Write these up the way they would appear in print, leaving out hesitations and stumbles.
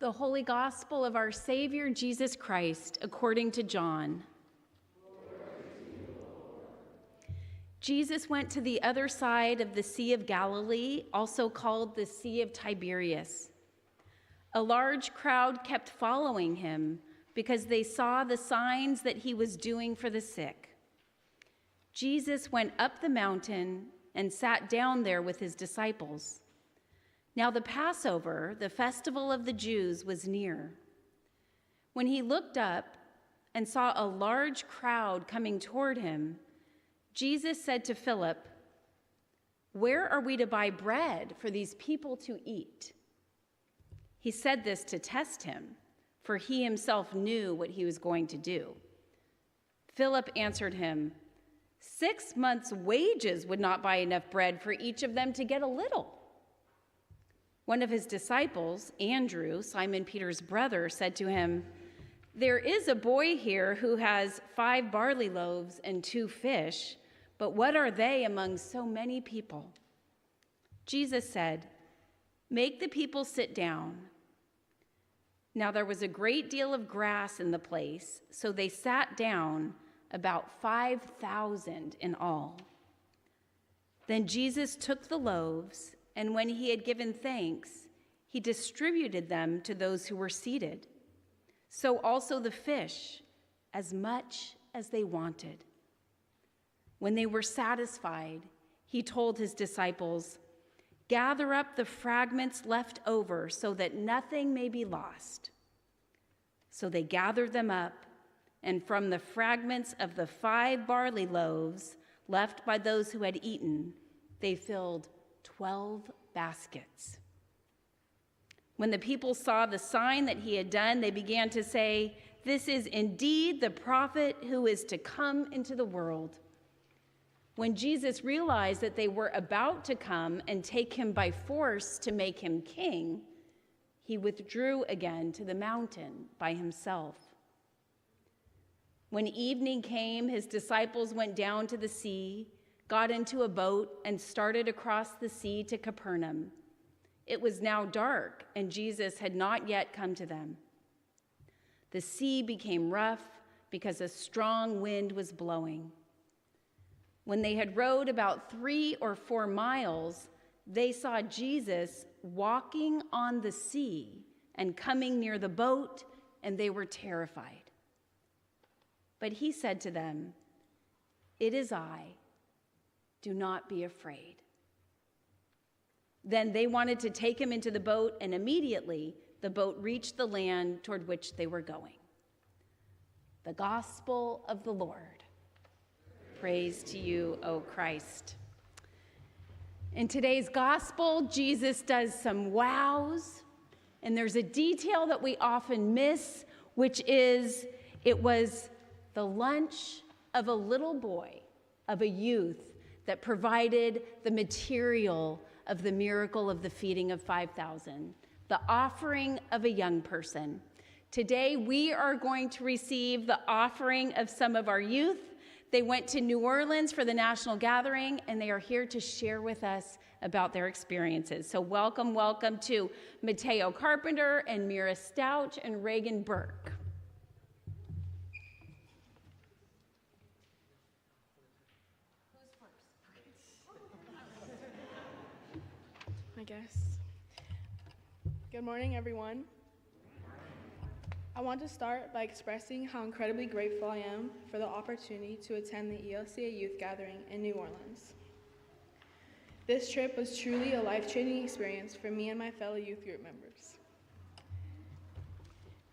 The Holy Gospel of our Savior Jesus Christ according to John. Jesus went to the other side of the Sea of Galilee, also called the Sea of Tiberias. A large crowd kept following him because they saw the signs that he was doing for the sick. Jesus went up the mountain and sat down there with his disciples. Now the Passover, the festival of the Jews, was near. When he looked up and saw a large crowd coming toward him, Jesus said to Philip, "Where are we to buy bread for these people to eat?" He said this to test him, for he himself knew what he was going to do. Philip answered him, 6 months' wages would not buy enough bread for each of them to get a little. One of his disciples, Andrew, Simon Peter's brother, said to him, "There is a boy here who has 5 barley loaves and 2 fish, but what are they among so many people?" Jesus said, "Make the people sit down." Now there was a great deal of grass in the place, so they sat down, about 5,000 in all. Then Jesus took the loaves, and when he had given thanks, he distributed them to those who were seated. So also the fish, as much as they wanted. When they were satisfied, he told his disciples, "Gather up the fragments left over so that nothing may be lost." So they gathered them up, and from the fragments of the 5 barley loaves left by those who had eaten, they filled 12 baskets. When the people saw the sign that he had done, they began to say, "This is indeed the prophet who is to come into the world." When Jesus realized that they were about to come and take him by force to make him king, he withdrew again to the mountain by himself. When evening came, his disciples went down to the sea, got into a boat, and started across the sea to Capernaum. It was now dark, and Jesus had not yet come to them. The sea became rough because a strong wind was blowing. When they had rowed about 3 or 4 miles, they saw Jesus walking on the sea and coming near the boat, and they were terrified. But he said to them, "It is I. Do not be afraid." Then they wanted to take him into the boat, and immediately the boat reached the land toward which they were going. The Gospel of the Lord. Praise to you, O Christ. In today's gospel, Jesus does some wows, and there's a detail that we often miss, which is it was the lunch of a little boy, of a youth, that provided the material of the miracle of the feeding of 5,000, the offering of a young person. Today, we are going to receive the offering of some of our youth. They went to New Orleans for the national gathering, and they are here to share with us about their experiences. So welcome, welcome to Mateo Carpenter and Mira Stouch and Reagan Burke. I guess. Good morning, everyone. I want to start by expressing how incredibly grateful I am for the opportunity to attend the ELCA Youth Gathering in New Orleans. This trip was truly a life-changing experience for me and my fellow youth group members.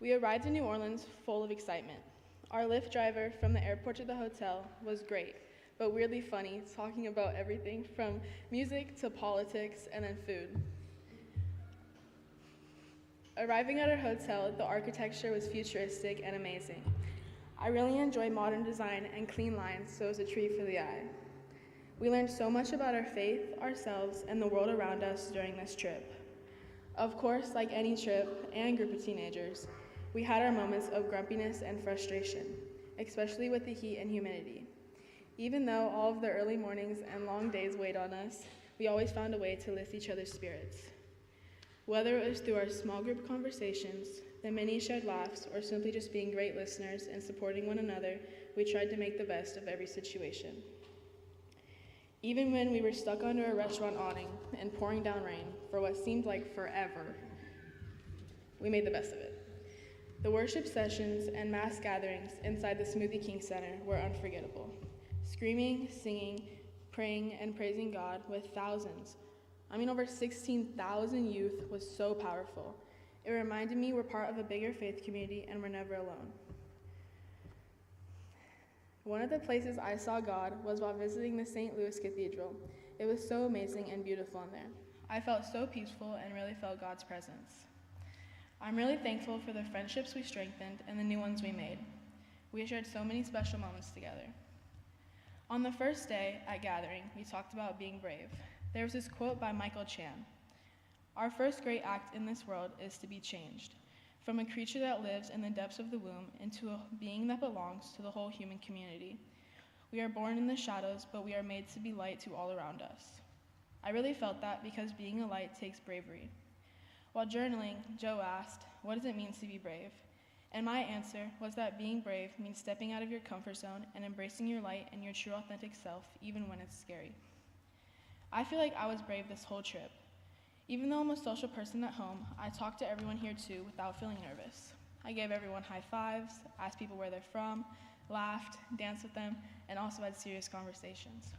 We arrived in New Orleans full of excitement. Our Lyft driver from the airport to the hotel was great, but weirdly funny, talking about everything from music to politics and then food. Arriving at our hotel, the architecture was futuristic and amazing. I really enjoy modern design and clean lines, so it was a treat for the eye. We learned so much about our faith, ourselves, and the world around us during this trip. Of course, like any trip and group of teenagers, we had our moments of grumpiness and frustration, especially with the heat and humidity. Even though all of the early mornings and long days weighed on us, we always found a way to lift each other's spirits. Whether it was through our small group conversations, the many shared laughs, or simply just being great listeners and supporting one another, we tried to make the best of every situation. Even when we were stuck under a restaurant awning and pouring down rain for what seemed like forever, we made the best of it. The worship sessions and mass gatherings inside the Smoothie King Center were unforgettable. Screaming, singing, praying, and praising God with thousands, over 16,000 youth was so powerful. It reminded me we're part of a bigger faith community and we're never alone. One of the places I saw God was while visiting the St. Louis Cathedral. It was so amazing and beautiful in there. I felt so peaceful and really felt God's presence. I'm really thankful for the friendships we strengthened and the new ones we made. We shared so many special moments together. On the first day at Gathering, we talked about being brave. There was this quote by Michael Chan. Our first great act in this world is to be changed, from a creature that lives in the depths of the womb into a being that belongs to the whole human community. We are born in the shadows, but we are made to be light to all around us. I really felt that because being a light takes bravery. While journaling, Joe asked, "What does it mean to be brave?" And my answer was that being brave means stepping out of your comfort zone and embracing your light and your true authentic self, even when it's scary. I feel like I was brave this whole trip. Even though I'm a social person at home, I talked to everyone here too without feeling nervous. I gave everyone high fives, asked people where they're from, laughed, danced with them, and also had serious conversations.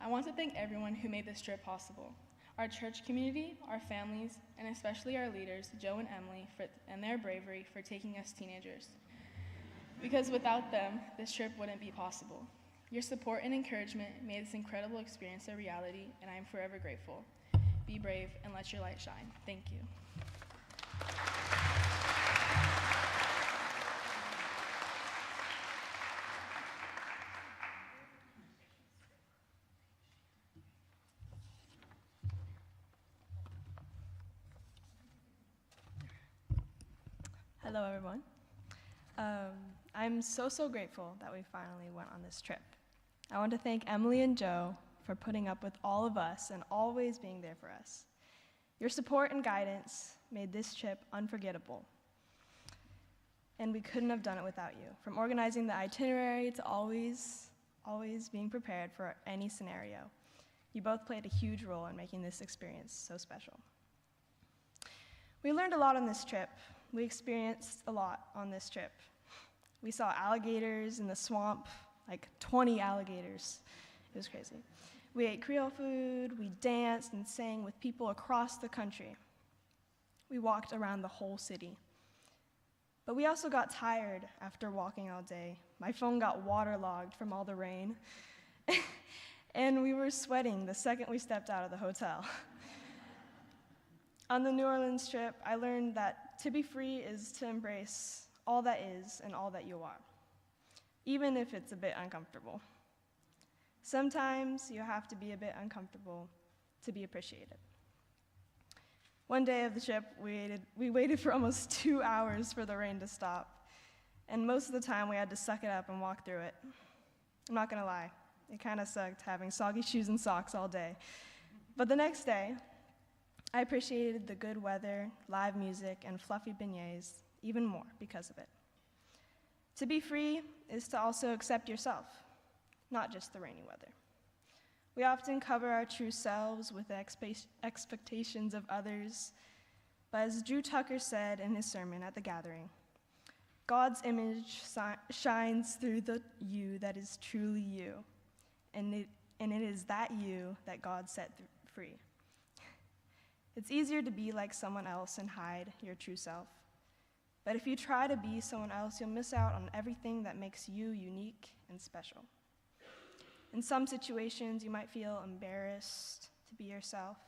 I want to thank everyone who made this trip possible. Our church community, our families, and especially our leaders, Joe and Emily, and their bravery for taking us teenagers. Because without them, this trip wouldn't be possible. Your support and encouragement made this incredible experience a reality, and I am forever grateful. Be brave and let your light shine. Thank you. Hello, everyone. I'm so grateful that we finally went on this trip. I want to thank Emily and Joe for putting up with all of us and always being there for us. Your support and guidance made this trip unforgettable, and we couldn't have done it without you. From organizing the itinerary to always being prepared for any scenario. You both played a huge role in making this experience so special. We learned a lot on this trip. We experienced a lot on this trip. We saw alligators in the swamp, like 20 alligators. It was crazy. We ate Creole food, we danced and sang with people across the country. We walked around the whole city. But we also got tired after walking all day. My phone got waterlogged from all the rain. And we were sweating the second we stepped out of the hotel. On the New Orleans trip, I learned that to be free is to embrace all that is and all that you are, even if it's a bit uncomfortable. Sometimes you have to be a bit uncomfortable to be appreciated. One day of the trip, we waited for almost 2 hours for the rain to stop, and most of the time we had to suck it up and walk through it. I'm not gonna lie, it kind of sucked having soggy shoes and socks all day. But the next day, I appreciated the good weather, live music, and fluffy beignets even more because of it. To be free is to also accept yourself, not just the rainy weather. We often cover our true selves with the expectations of others, but as Drew Tucker said in his sermon at the gathering, God's image shines through the you that is truly you, and it is that you that God set free. It's easier to be like someone else and hide your true self. But if you try to be someone else, you'll miss out on everything that makes you unique and special. In some situations, you might feel embarrassed to be yourself,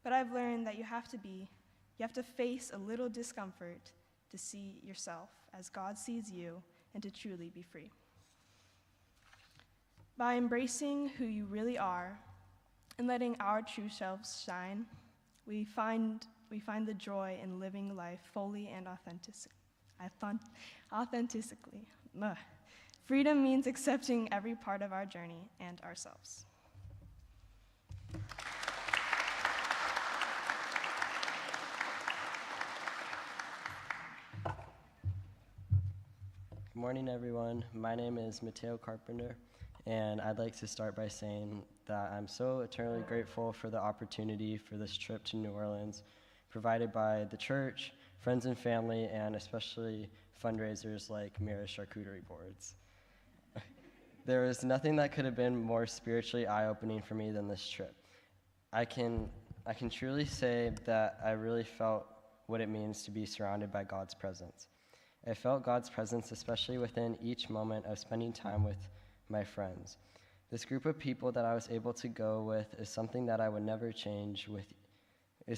but I've learned that you have to face a little discomfort to see yourself as God sees you and to truly be free. By embracing who you really are and letting our true selves shine, we find the joy in living life fully and authentically. Freedom means accepting every part of our journey and ourselves. morning, everyone. My name is Mateo Carpenter, and I'd like to start by saying that I'm so eternally grateful for the opportunity for this trip to New Orleans, provided by the church, friends and family, and especially fundraisers like Mira's Charcuterie Boards. There is nothing that could have been more spiritually eye-opening for me than this trip. I can truly say that I really felt what it means to be surrounded by God's presence. I felt God's presence, especially within each moment of spending time with my friends. This group of people that I was able to go with is something that I would never change. With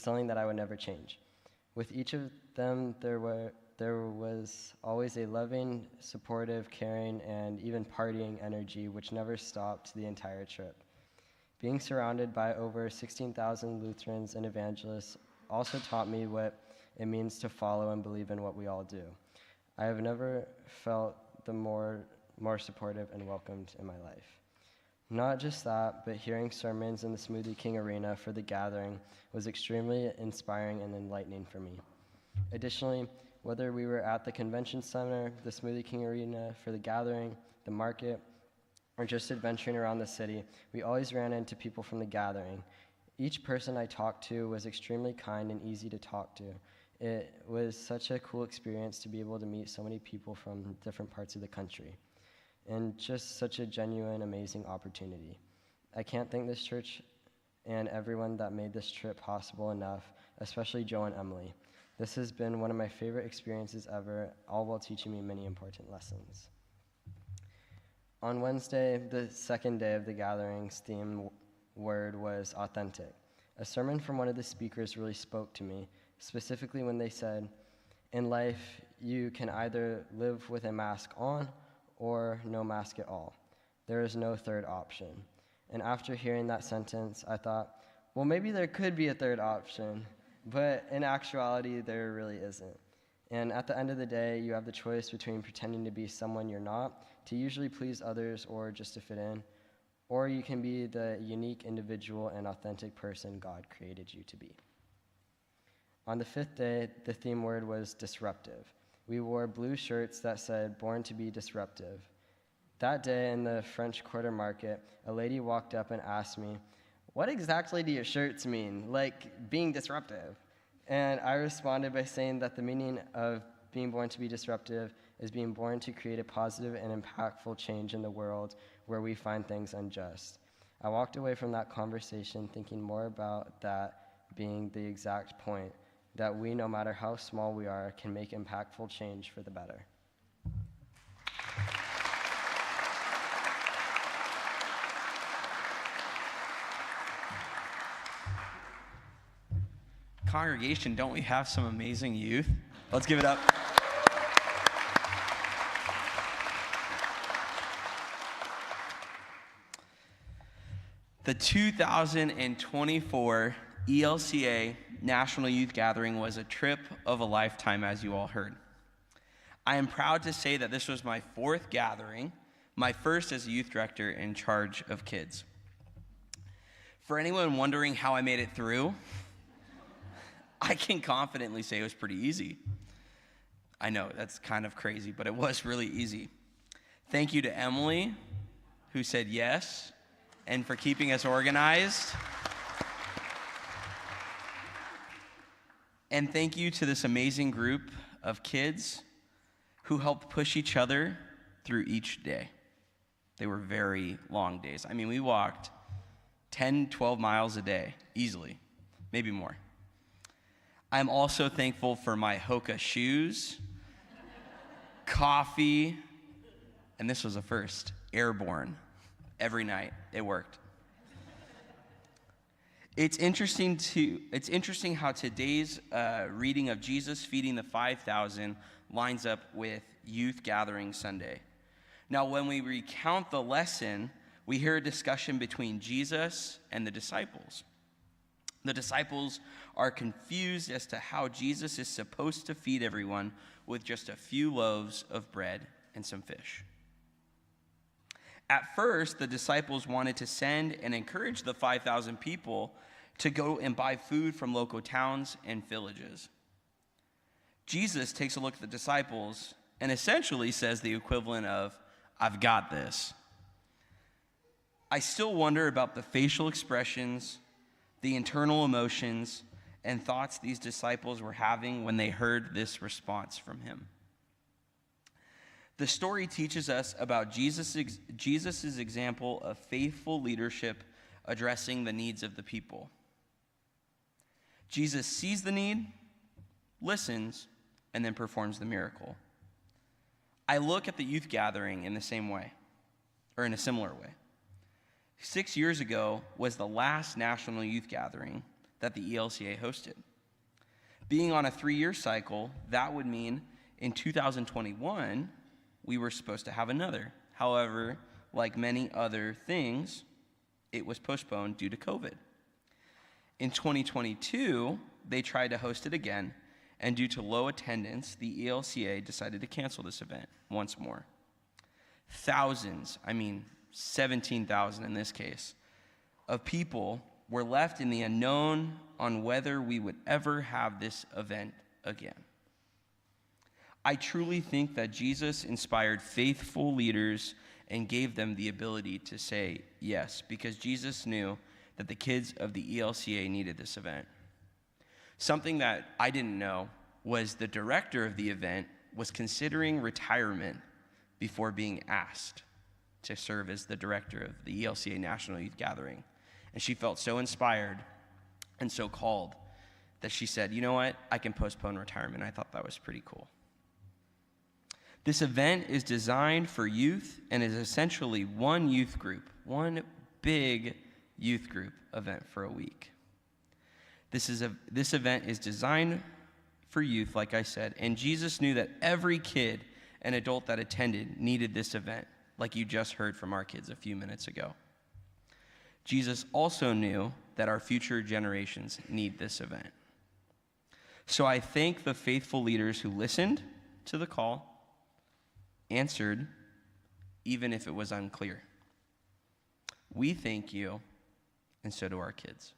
each of them, there was always a loving, supportive, caring, and even partying energy which never stopped the entire trip. Being surrounded by over 16,000 Lutherans and evangelists also taught me what it means to follow and believe in what we all do. I have never felt the more supportive and welcomed in my life. Not just that, but hearing sermons in the Smoothie King Arena for the gathering was extremely inspiring and enlightening for me. Additionally, whether we were at the convention center, the Smoothie King Arena for the gathering, the market, or just adventuring around the city, we always ran into people from the gathering. Each person I talked to was extremely kind and easy to talk to. It was such a cool experience to be able to meet so many people from different parts of the country, and just such a genuine, amazing opportunity. I can't thank this church and everyone that made this trip possible enough, especially Joe and Emily. This has been one of my favorite experiences ever, all while teaching me many important lessons. On Wednesday, the second day of the gathering's theme word was authentic. A sermon from one of the speakers really spoke to me, specifically when they said, in life, you can either live with a mask on or no mask at all. There is no third option. And after hearing that sentence, I thought, well, maybe there could be a third option, but in actuality, there really isn't. And at the end of the day, you have the choice between pretending to be someone you're not, to usually please others or just to fit in, or you can be the unique individual and authentic person God created you to be. On the fifth day, the theme word was disruptive. We wore blue shirts that said, "Born to be disruptive." That day in the French Quarter Market, a lady walked up and asked me, "What exactly do your shirts mean, like being disruptive?" And I responded by saying that the meaning of being born to be disruptive is being born to create a positive and impactful change in the world where we find things unjust. I walked away from that conversation thinking more about that being the exact point, that we, no matter how small we are, can make impactful change for the better. Congregation, don't we have some amazing youth? Let's give it up. The 2024 ELCA National Youth Gathering was a trip of a lifetime, as you all heard. I am proud to say that this was my fourth gathering, my first as a youth director in charge of kids. For anyone wondering how I made it through, I can confidently say it was pretty easy. I know, that's kind of crazy, but it was really easy. Thank you to Emily, who said yes, and for keeping us organized. And thank you to this amazing group of kids who helped push each other through each day. They were very long days. I mean, we walked 10, 12 miles a day, easily, maybe more. I'm also thankful for my Hoka shoes, coffee, and this was a first, Airborne. Every night, it worked. It's interesting how today's reading of Jesus feeding the 5,000 lines up with Youth Gathering Sunday. Now, when we recount the lesson, we hear a discussion between Jesus and the disciples. The disciples are confused as to how Jesus is supposed to feed everyone with just a few loaves of bread and some fish. At first, the disciples wanted to send and encourage the 5,000 people to go and buy food from local towns and villages. Jesus takes a look at the disciples and essentially says the equivalent of, "I've got this." I still wonder about the facial expressions, the internal emotions, and thoughts these disciples were having when they heard this response from him. The story teaches us about Jesus' example of faithful leadership addressing the needs of the people. Jesus sees the need, listens, and then performs the miracle. I look at the youth gathering in the same way, or in a similar way. 6 years ago was the last national youth gathering that the ELCA hosted. Being on a 3-year cycle, that would mean in 2021, we were supposed to have another. However, like many other things, it was postponed due to COVID. In 2022, they tried to host it again, and due to low attendance, the ELCA decided to cancel this event once more. Thousands, 17,000 in this case, of people were left in the unknown on whether we would ever have this event again. I truly think that Jesus inspired faithful leaders and gave them the ability to say yes, because Jesus knew that the kids of the ELCA needed this event. Something that I didn't know was the director of the event was considering retirement before being asked to serve as the director of the ELCA National Youth Gathering. And she felt so inspired and so called that she said, "You know what? I can postpone retirement." I thought that was pretty cool. This event is designed for youth and is essentially one youth group, one big youth group event for a week. This event is designed for youth, like I said, and Jesus knew that every kid and adult that attended needed this event, like you just heard from our kids a few minutes ago. Jesus also knew that our future generations need this event. So I thank the faithful leaders who listened to the call, answered, even if it was unclear. We thank you, and so do our kids.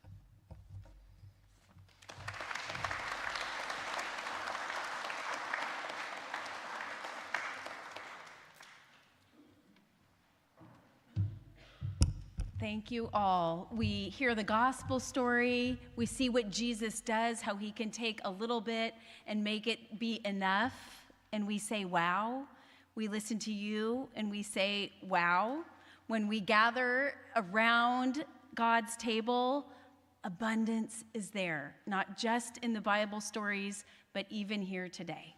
Thank you all. We hear the gospel story. We see what Jesus does, how he can take a little bit and make it be enough. And we say, wow. We listen to you and we say, wow. When we gather around God's table, abundance is there, not just in the Bible stories, but even here today.